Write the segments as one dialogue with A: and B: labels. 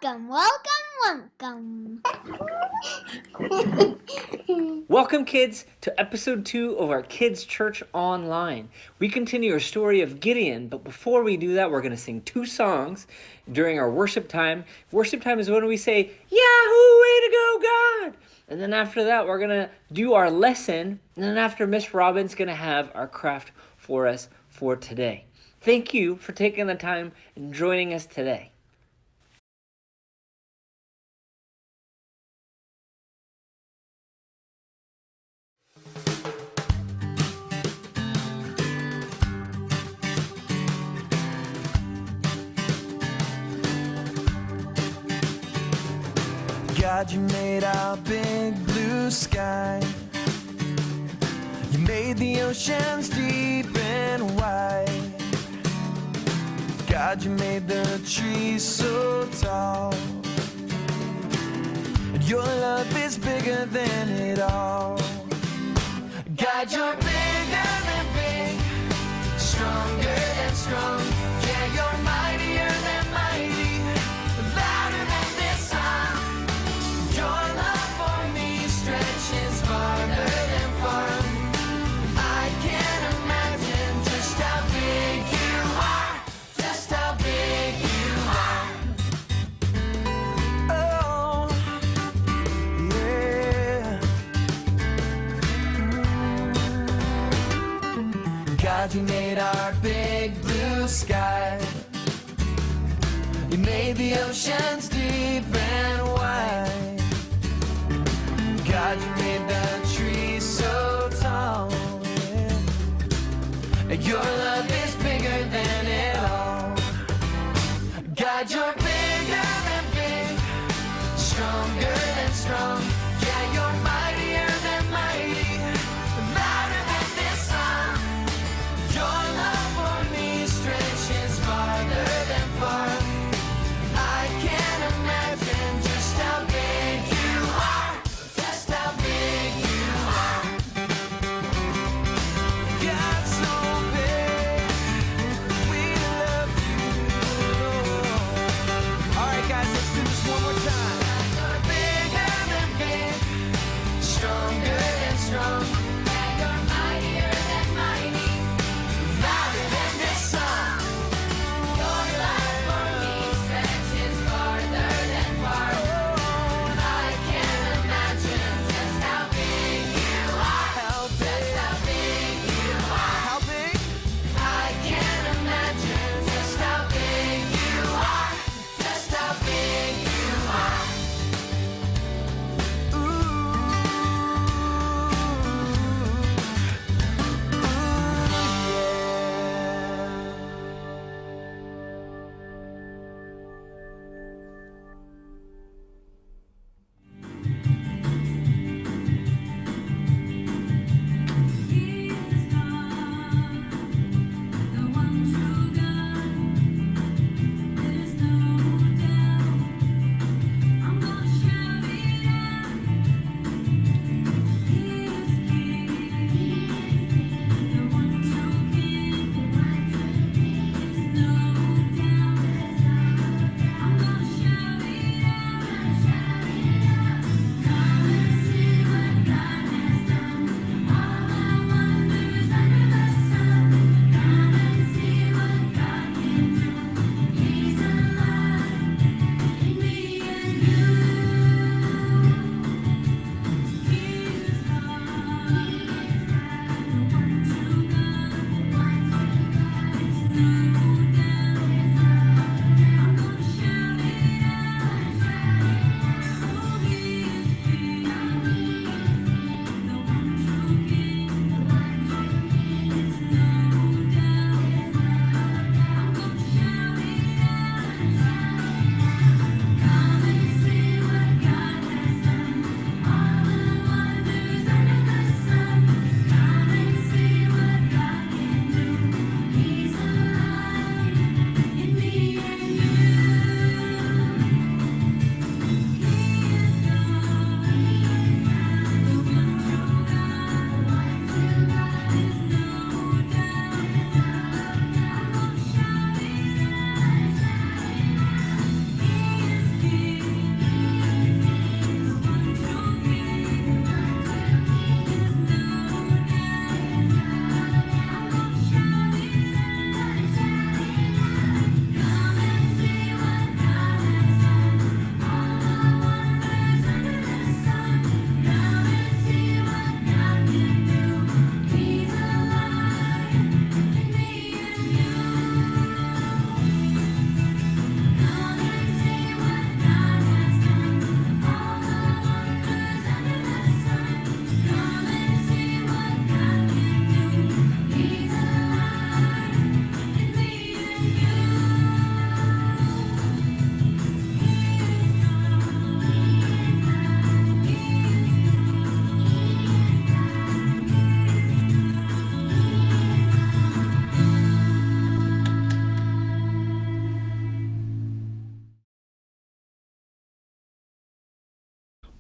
A: Welcome.
B: Welcome, kids, to Episode 2 of our Kids Church Online. We continue our story of Gideon, but before we do that, we're going to sing 2 songs during our worship time. Worship time is when we say, Yahoo, way to go, God! And then after that, we're going to do our lesson, and then after Miss Robyn's going to have our craft for us for today. Thank you for taking the time and joining us today.
C: God, you made our big blue sky. You made the oceans deep and wide. God, you made the trees so tall. And your love is bigger than it all. God, you're bigger than big, stronger than strong. Yeah, you're mightier than mighty, louder than this song. Your love for me stretches farther than far. I can't imagine just how big you are, just how big you are. Oh, yeah. God, you made our big blue sky. You made the oceans deep and wide. God, you made the trees so tall, yeah. And your love is bigger than it all. God, you're bigger than big, stronger than strong. Yeah, you're mightier than mighty, louder than this song. Your love for me stretches farther than far. I can't imagine just how big you are, just how big you are. God, so big, we love you.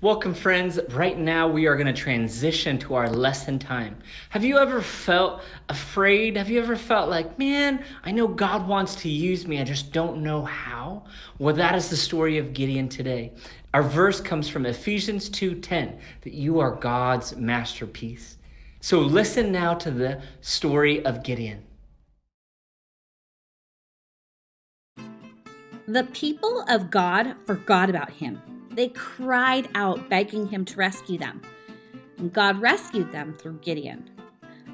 B: Welcome, friends. Right now, we are going to transition to our lesson time. Have you ever felt afraid? Have you ever felt like, man, I know God wants to use me, I just don't know how? Well, that is the story of Gideon today. Our verse comes from Ephesians 2:10, that you are God's masterpiece. So listen now to the story of Gideon.
A: The people of God forgot about him. They cried out, begging him to rescue them. And God rescued them through Gideon.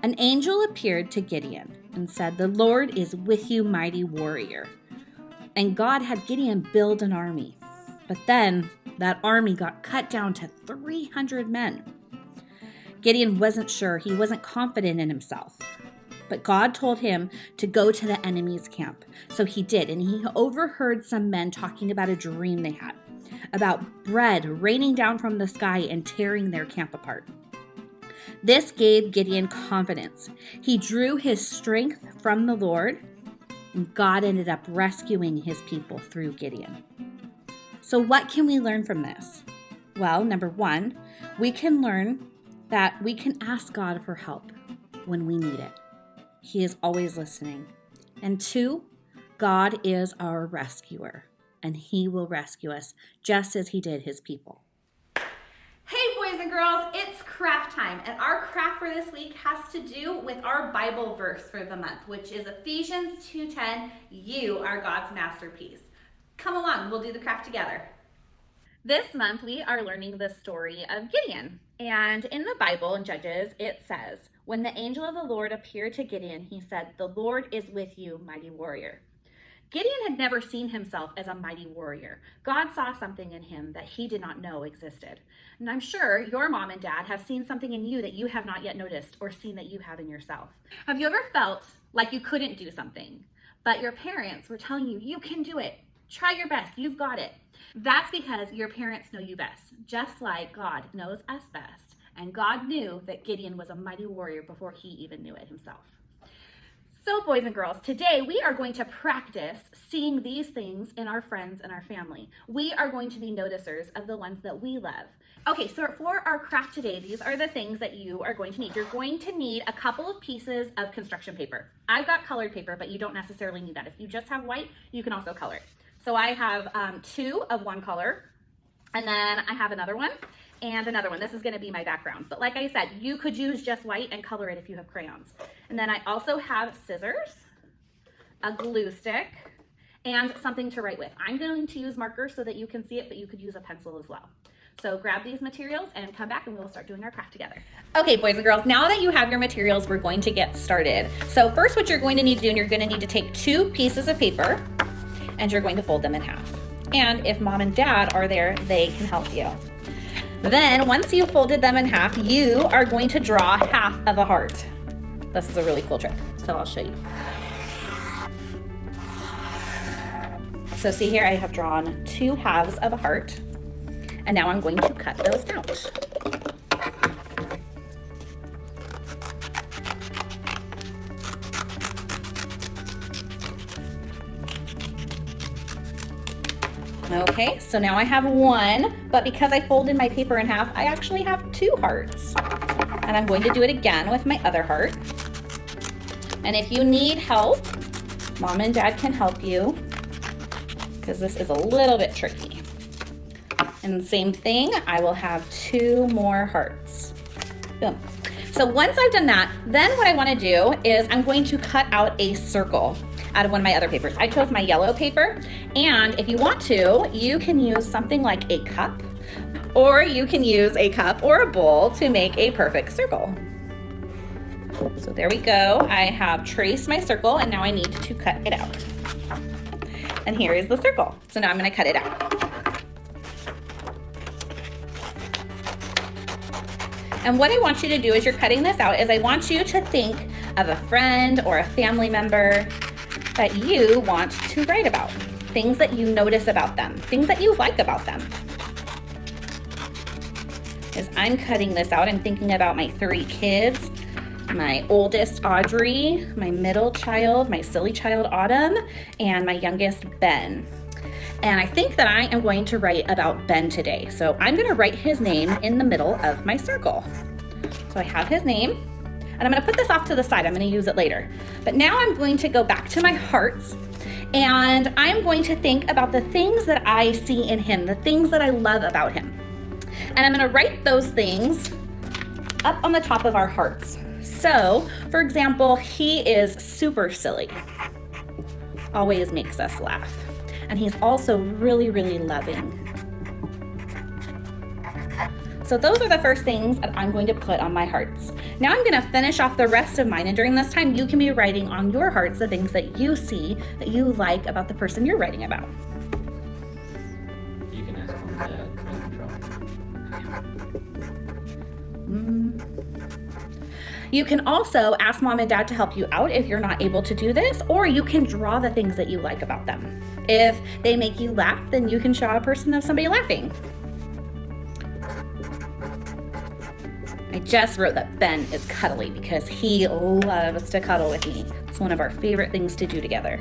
A: An angel appeared to Gideon and said, "The Lord is with you, mighty warrior." And God had Gideon build an army. But then that army got cut down to 300 men. Gideon wasn't sure. He wasn't confident in himself. But God told him to go to the enemy's camp. So he did, and he overheard some men talking about a dream they had, about bread raining down from the sky and tearing their camp apart. This gave Gideon confidence. He drew his strength from the Lord, and God ended up rescuing his people through Gideon. So what can we learn from this? Well, number one, we can learn that we can ask God for help when we need it. He is always listening. And two, God is our rescuer, and he will rescue us just as he did his people.
D: Hey boys and girls, it's craft time, and our craft for this week has to do with our Bible verse for the month, which is Ephesians 2:10, you are God's masterpiece. Come along, we'll do the craft together. This month we are learning the story of Gideon, and in the Bible in Judges it says, when the angel of the Lord appeared to Gideon, he said, "The Lord is with you, mighty warrior." Gideon had never seen himself as a mighty warrior. God saw something in him that he did not know existed. And I'm sure your mom and dad have seen something in you that you have not yet noticed or seen that you have in yourself. Have you ever felt like you couldn't do something, but your parents were telling you, you can do it, try your best, you've got it? That's because your parents know you best, just like God knows us best. And God knew that Gideon was a mighty warrior before he even knew it himself. So boys and girls, today we are going to practice seeing these things in our friends and our family. We are going to be noticers of the ones that we love. Okay, so for our craft today, these are the things that you are going to need. You're going to need a couple of pieces of construction paper. I've got colored paper, but you don't necessarily need that. If you just have white, you can also color it. So I have two of one color, and then I have another one. And another one. This is going to be my background. But like I said, you could use just white and color it if you have crayons. And then I also have scissors, a glue stick, and something to write with. I'm going to use markers so that you can see it, but you could use a pencil as well. So grab these materials and come back and we'll start doing our craft together. Okay, boys and girls, now that you have your materials, we're going to get started. So first what you're going to need to do, and you're going to need to take two pieces of paper and you're going to fold them in half. And if mom and dad are there, they can help you. Then once you've folded them in half, you are going to draw half of a heart. This is a really cool trick, so I'll show you. So see here, I have drawn two halves of a heart, and now I'm going to cut those out. Okay, so now I have one, but because I folded my paper in half, I actually have two hearts. And I'm going to do it again with my other heart. And if you need help, mom and dad can help you, because this is a little bit tricky. And same thing, I will have two more hearts. Boom. So once I've done that, then what I want to do is I'm going to cut out a circle out of one of my other papers. I chose my yellow paper, and if you want to, you can use something like a cup, or you can use a cup or a bowl to make a perfect circle. So there we go. I have traced my circle, and now I need to cut it out. And here is the circle. So now I'm going to cut it out. And what I want you to do as you're cutting this out is I want you to think of a friend or a family member that you want to write about. Things that you notice about them, things that you like about them. As I'm cutting this out, I'm thinking about my three kids, my oldest Audrey, my middle child, my silly child Autumn, and my youngest Ben.
A: And I think that I am going to write about Ben today. So I'm going to write his name in the middle of my circle. So I have his name, and I'm going to put this off to the side. I'm going to use it later. But now I'm going to go back to my hearts, and I'm going to think about the things that I see in him, the things that I love about him. And I'm going to write those things up on the top of our hearts. So, for example, he is super silly. Always makes us laugh. And he's also really, really loving. So those are the first things that I'm going to put on my hearts. Now I'm going to finish off the rest of mine, and during this time you can be writing on your hearts the things that you see that you like about the person you're writing about.
B: You can ask Mom and Dad when you draw.
A: You can also ask Mom and Dad to help you out if you're not able to do this, or you can draw the things that you like about them. If they make you laugh, then you can show a person of somebody laughing. I just wrote that Ben is cuddly because he loves to cuddle with me. It's one of our favorite things to do together.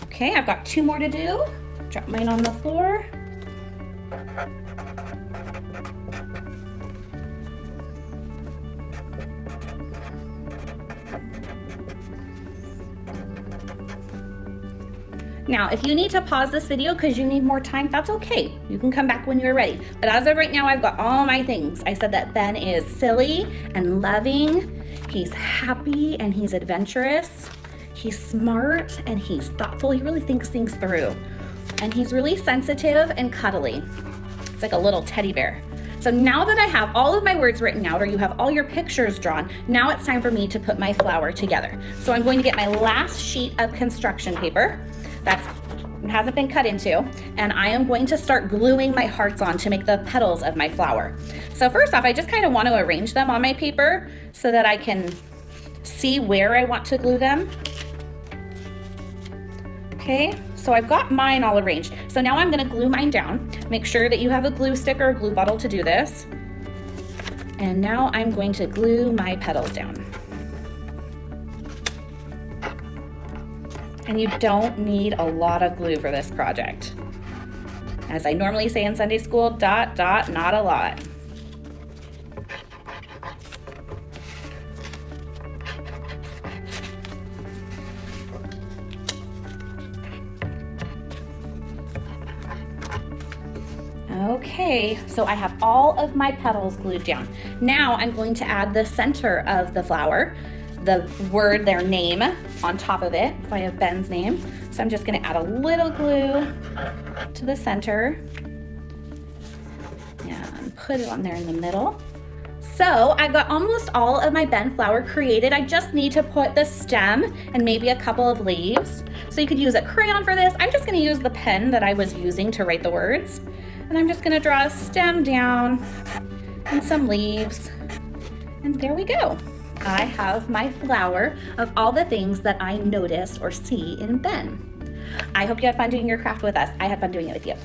A: Okay, I've got 2 more to do. Drop mine on the floor. Now, if you need to pause this video because you need more time, that's okay. You can come back when you're ready. But as of right now, I've got all my things. I said that Ben is silly and loving. He's happy and he's adventurous. He's smart and he's thoughtful. He really thinks things through. And he's really sensitive and cuddly. It's like a little teddy bear. So now that I have all of my words written out, or you have all your pictures drawn, now it's time for me to put my flower together. So I'm going to get my last sheet of construction paper that hasn't been cut into, and I am going to start gluing my hearts on to make the petals of my flower. So first off, I just kind of want to arrange them on my paper so that I can see where I want to glue them. Okay, so I've got mine all arranged. So now I'm gonna glue mine down. Make sure that you have a glue stick or a glue bottle to do this. And now I'm going to glue my petals down. And you don't need a lot of glue for this project. As I normally say in Sunday school, dot, dot, not a lot. Okay, so I have all of my petals glued down. Now I'm going to add the center of the flower, the word, their name, on top of it. So I have Ben's name. So I'm just gonna add a little glue to the center and put it on there in the middle. So I've got almost all of my Ben flower created. I just need to put the stem and maybe a couple of leaves. So you could use a crayon for this. I'm just gonna use the pen that I was using to write the words. And I'm just gonna draw a stem down and some leaves. And there we go. I have my flower of all the things that I noticed or see in Ben. I hope you had fun doing your craft with us. I had fun doing it with you.